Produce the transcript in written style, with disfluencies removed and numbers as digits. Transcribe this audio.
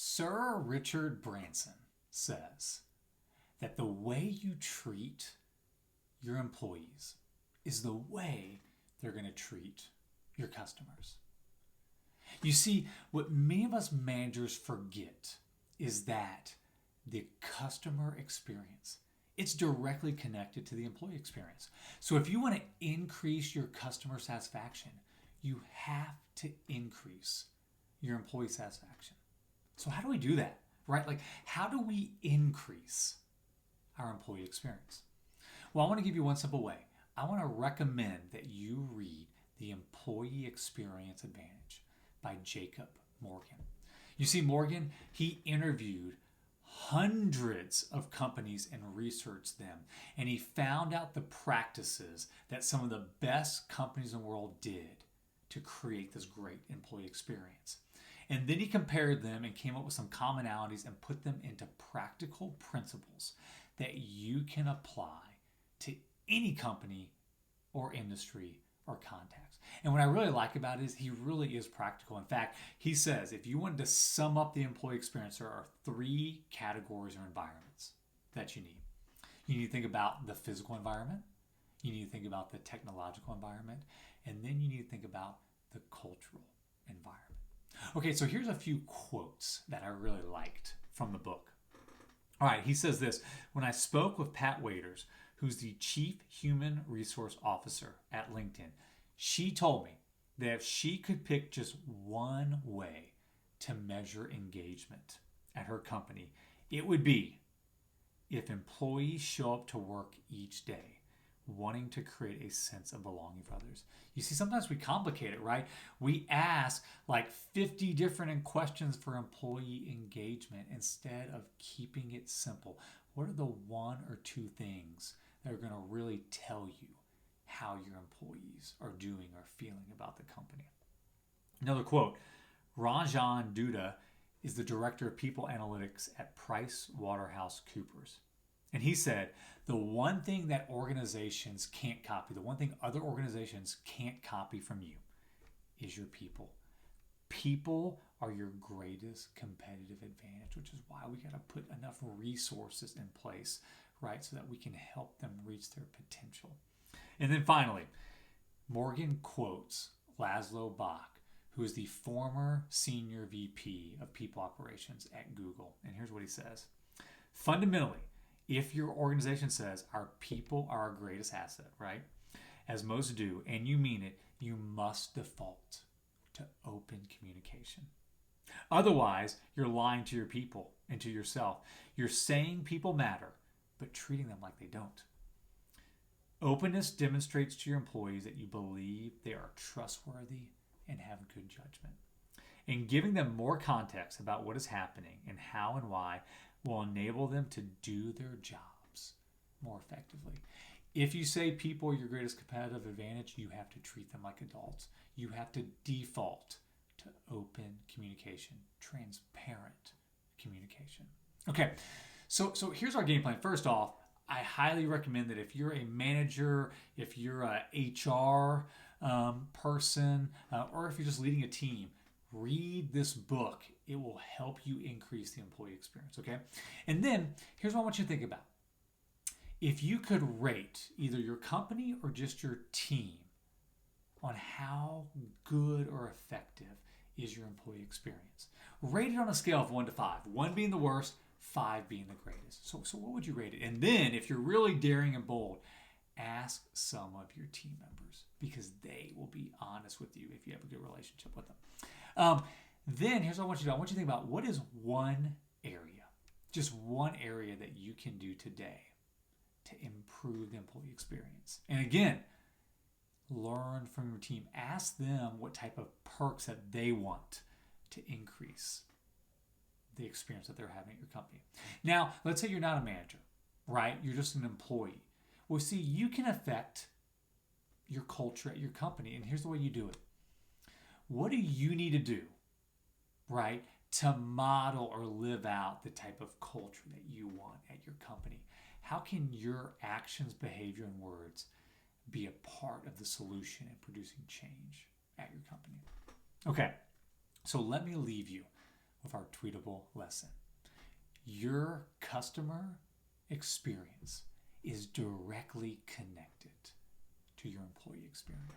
Sir Richard Branson says that the way you treat your employees is the way they're going to treat your customers. You see, what many of us managers forget is that the customer experience, it's directly connected to the employee experience. So if you want to increase your customer satisfaction, you have to increase your employee satisfaction. So how do we do that, right? Like, how do we increase our employee experience? Well, I want to give you one simple way. I want to recommend that you read The Employee Experience Advantage by Jacob Morgan. You see, Morgan, he interviewed hundreds of companies and researched them, and he found out the practices that some of the best companies in the world did to create this great employee experience. And then he compared them and came up with some commonalities and put them into practical principles that you can apply to any company or industry or context. And what I really like about it is he really is practical. In fact, he says if you wanted to sum up the employee experience, there are 3 categories or environments that you need. You need to think about the physical environment, you need to think about the technological environment, and then you need to think about the cultural environment. Okay, so here's a few quotes that I really liked from the book. All right, he says this: when I spoke with Pat Waiters, who's the Chief Human Resource Officer at LinkedIn, she told me that if she could pick just one way to measure engagement at her company, it would be if employees show up to work each day wanting to create a sense of belonging for others. You see, sometimes we complicate it, right? We ask like 50 different questions for employee engagement instead of keeping it simple. What are the 1 or 2 things that are going to really tell you how your employees are doing or feeling about the company? Another quote: Ranjan Duda is the Director of People Analytics at PricewaterhouseCoopers. And he said, the one thing that organizations can't copy, the one thing other organizations can't copy from you is your people. People are your greatest competitive advantage, which is why we got to put enough resources in place, right, so that we can help them reach their potential. And then finally, Morgan quotes Laszlo Bach, who is the former senior VP of people operations at Google. And here's what he says: fundamentally, if your organization says our people are our greatest asset, right, as most do, and you mean it, you must default to open communication. Otherwise, you're lying to your people and to yourself. You're saying people matter, but treating them like they don't. Openness demonstrates to your employees that you believe they are trustworthy and have good judgment. And giving them more context about what is happening and how and why will enable them to do their jobs more effectively. If you say people are your greatest competitive advantage, you have to treat them like adults. You have to default to open communication, transparent communication. Okay, so here's our game plan. First off, I highly recommend that if you're a manager, if you're a HR person, or if you're just leading a team, read this book. It will help you increase the employee experience, okay? And then, here's what I want you to think about. If you could rate either your company or just your team on how good or effective is your employee experience, rate it on a scale of 1 to 5. 1 being the worst, 5 being the greatest. So what would you rate it? And then, if you're really daring and bold, ask some of your team members, because they will be honest with you if you have a good relationship with them. Then here's what I want you to do. I want you to think about what is one area, just one area that you can do today to improve the employee experience. And again, learn from your team. Ask them what type of perks that they want to increase the experience that they're having at your company. Now, let's say you're not a manager, right? You're just an employee. Well, see, you can affect your culture at your company, and here's the way you do it. What do you need to do, right, to model or live out the type of culture that you want at your company? How can your actions, behavior, and words be a part of the solution in producing change at your company? Okay, so let me leave you of our tweetable lesson. Your customer experience is directly connected to your employee experience.